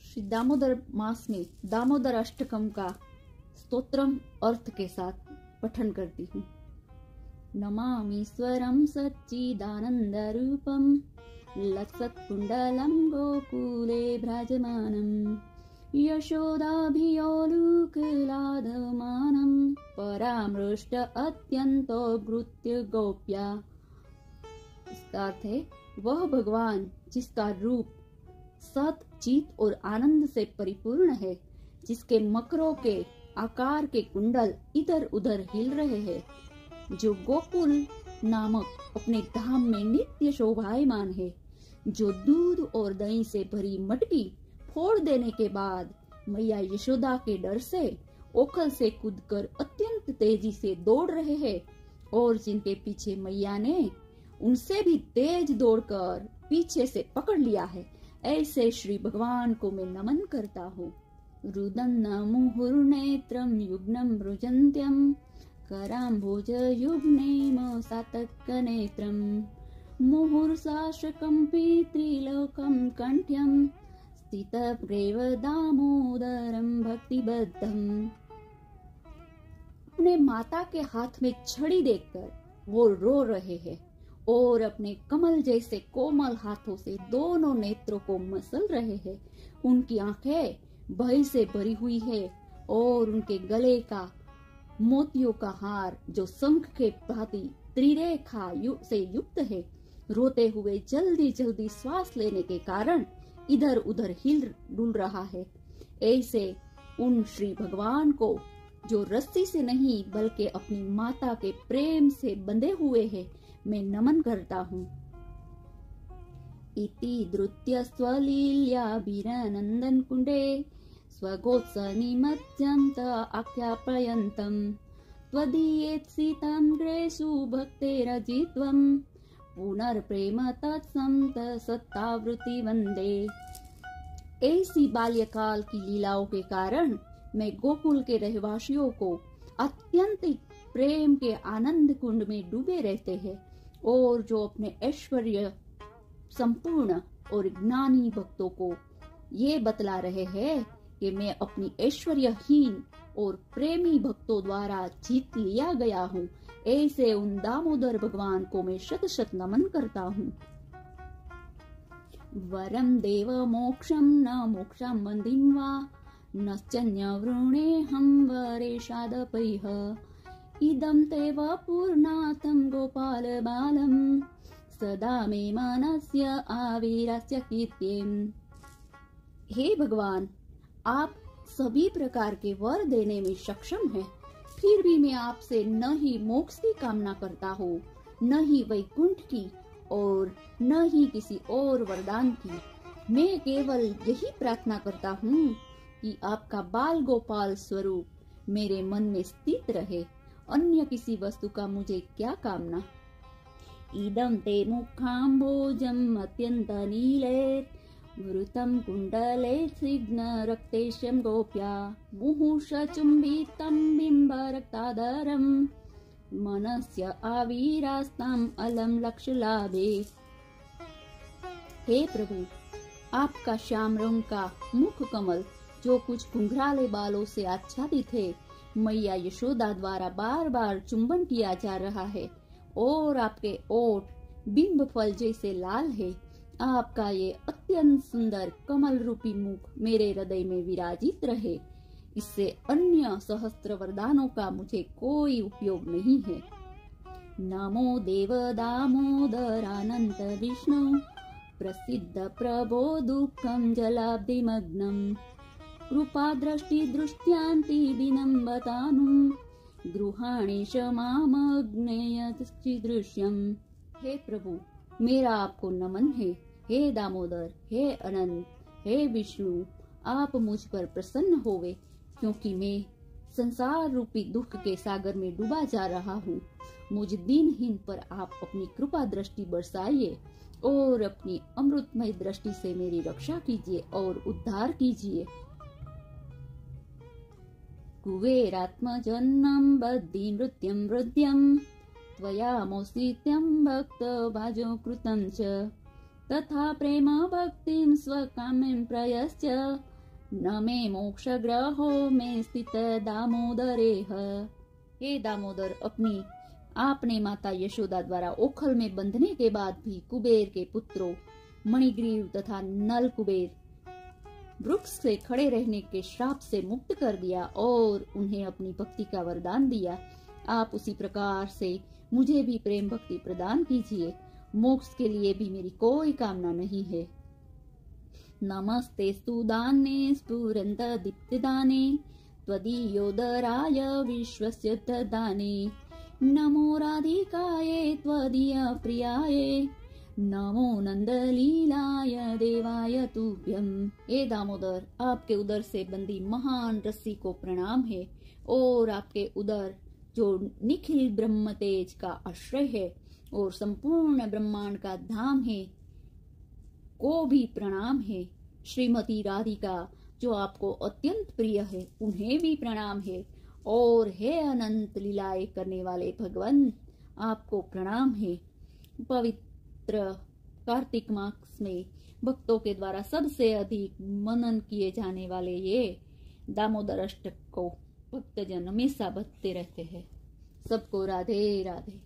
श्री दामोदर मास में दामोदर अष्टकम का स्तोत्रम अर्थ के साथ पठन करती हूँ। नमामीश्वरं सच्चिदानन्दरूपं लसत्कुण्डलं गोकुले भ्राजमानं यशोदाभियोलुकलादमानं परामृष्ट अत्यन्तोऽवृत्य गोप्या। इसका अर्थ है वह भगवान जिसका रूप सत चित और आनंद से परिपूर्ण है, जिसके मकरों के आकार के कुंडल इधर उधर हिल रहे हैं, जो गोकुल नामक अपने धाम में नित्य शोभायमान है, जो दूध और दही से भरी मटकी फोड़ देने के बाद मैया यशोदा के डर से ओखल से कूदकर अत्यंत तेजी से दौड़ रहे हैं, और जिनके पीछे मैया ने उनसे भी तेज दौड़कर पीछे से पकड़ लिया है, ऐसे श्री भगवान को मैं नमन करता हूँ। रुदन्ना मुहुर्नेत्रम युग्नम रुजन्त्यम कराम्भोज युग्नेम सातकनेत्रम मुहुर्साशकम्पि त्रिलोकं कंठ्यम स्थितप्रेव दामोदरम भक्तिबद्धम। अपने माता के हाथ में छड़ी देखकर वो रो रहे हैं और अपने कमल जैसे कोमल हाथों से दोनों नेत्रों को मसल रहे हैं। उनकी आंखें भय से भरी हुई है और उनके गले का मोतियों का हार जो शंख के भांति त्रिरेखा से युक्त है, रोते हुए जल्दी जल्दी श्वास लेने के कारण इधर उधर हिल डुल रहा है। ऐसे उन श्री भगवान को जो रस्सी से नहीं बल्कि अपनी माता के प्रेम से बंधे हुए हैं, मैं नमन करता हूँ। इति धृत्य स्वलील्याभिरनन्दन कुंडे स्वगोत्सनिमज्जन्त आख्यापयन्तम् त्वदीयेत्सितं ग्रेषु भक्तेरजित्वं पुनर्प्रेम तत्संत सत्तावृत्ति वंदे। ऐसी बाल्यकाल की लीलाओं के कारण मैं गोकुल के रहवासियों को अत्यंत प्रेम के आनंद कुंड में डूबे रहते हैं, और जो अपने ऐश्वर्य संपूर्ण और ज्ञानी भक्तों को ये बतला रहे हैं कि मैं अपनी ऐश्वर्यहीन और प्रेमी भक्तों द्वारा जीत लिया गया हूँ, ऐसे उन दामोदर भगवान को मैं शत शत नमन करता हूँ। वरम देव मोक्षम न मोक्षम वंदिन वा नश्चन्य वृणे हम वरेशादपैह इदं तेव पूर्णातं गोपाल बालम सदा मे मनस्य आविरस्य कीर्तिम्। हे भगवान, आप सभी प्रकार के वर देने में सक्षम हैं, फिर भी मैं आपसे न ही मोक्ष की कामना करता हूँ, न ही वैकुंठ की, और न ही किसी और वरदान की। मैं केवल यही प्रार्थना करता हूँ कि आपका बाल गोपाल स्वरूप मेरे मन में स्थित रहे, अन्य किसी वस्तु का मुझे क्या कामना। इदं ते मुखाम्भोजम् अत्यंत नीले वृतं कुंडले सिग्न रक्तेशं गोप्या मुहुष चुम्बितं बिंब रक्तादरं मनस्य आविरास्ताम अलम लक्ष्य लाभे। हे प्रभु, आपका श्याम रंग का मुख कमल जो कुछ घुंघराले बालों से आच्छादित है, मैया यशोदा द्वारा बार बार चुंबन किया जा रहा है, और आपके ओठ बिंब फल जैसे लाल है। आपका ये अत्यंत सुंदर कमल रूपी मुख मेरे हृदय में विराजित रहे, इससे अन्य सहस्त्र वरदानों का मुझे कोई उपयोग नहीं है। नमो देव दामोदरानंत विष्णु प्रसिद्ध प्रभो दुःखं जलाब्धिमग्नं कृपा दृष्टि दृष्ट्यांति दिनं बतानुं गृहाणेश मामग्नेयदृश्यम्। हे प्रभु, मेरा आपको नमन है। हे दामोदर, हे अनंत, हे विष्णु, आप मुझ पर प्रसन्न होवे, क्योंकि मैं संसार रूपी दुख के सागर में डूबा जा रहा हूँ। मुझ दीनहीन पर आप अपनी कृपा दृष्टि बरसाइए और अपनी अमृतमय दृष्टि से मेरी रक्षा कीजिए और उद्धार कीजिए। कुबेरात्मजन्मं बद्धि मृत्युं हृद्यं त्वया मोसित्यं भक्त भाजो कृतं च तथा प्रेम भक्तिं स्वकाम्यं प्रयश्च न मे मोक्ष ग्रहो में स्थित दामोदरेह। हे दामोदर, अपनी आपने माता यशोदा द्वारा ओखल में बंधने के बाद भी कुबेर के पुत्रों मणिग्रीव तथा नल कुबेर वृक्ष से खड़े रहने के श्राप से मुक्त कर दिया और उन्हें अपनी भक्ति का वरदान दिया। आप उसी प्रकार से मुझे भी प्रेम भक्ति प्रदान कीजिए। मोक्ष के लिए भी मेरी कोई कामना नहीं है। नमस्तेस्तु दाने स्फुरन्त दीप्तिदाने त्वदीयोदराय विश्वस्य दाने। नमो राधिकाये त्वदीय प्रियाये, नमो नंदलीलाय देवाय तुभ्यम। हे दामोदर, आपके उदर से बंदी महान रस्सी को प्रणाम है और आपके उदर जो निखिल ब्रह्म तेज का आश्रय है और संपूर्ण ब्रह्मांड का धाम है को भी प्रणाम है। श्रीमती राधिका जो आपको अत्यंत प्रिय है उन्हें भी प्रणाम है। और हे अनंत लीलाएं करने वाले भगवान, आपको प्रणाम है। पवित्र कार्तिक मास में भक्तों के द्वारा सबसे अधिक मनन किए जाने वाले ये दामोदर अष्टक को भक्तजन हमेशा बजते रहते हैं। सबको राधे राधे।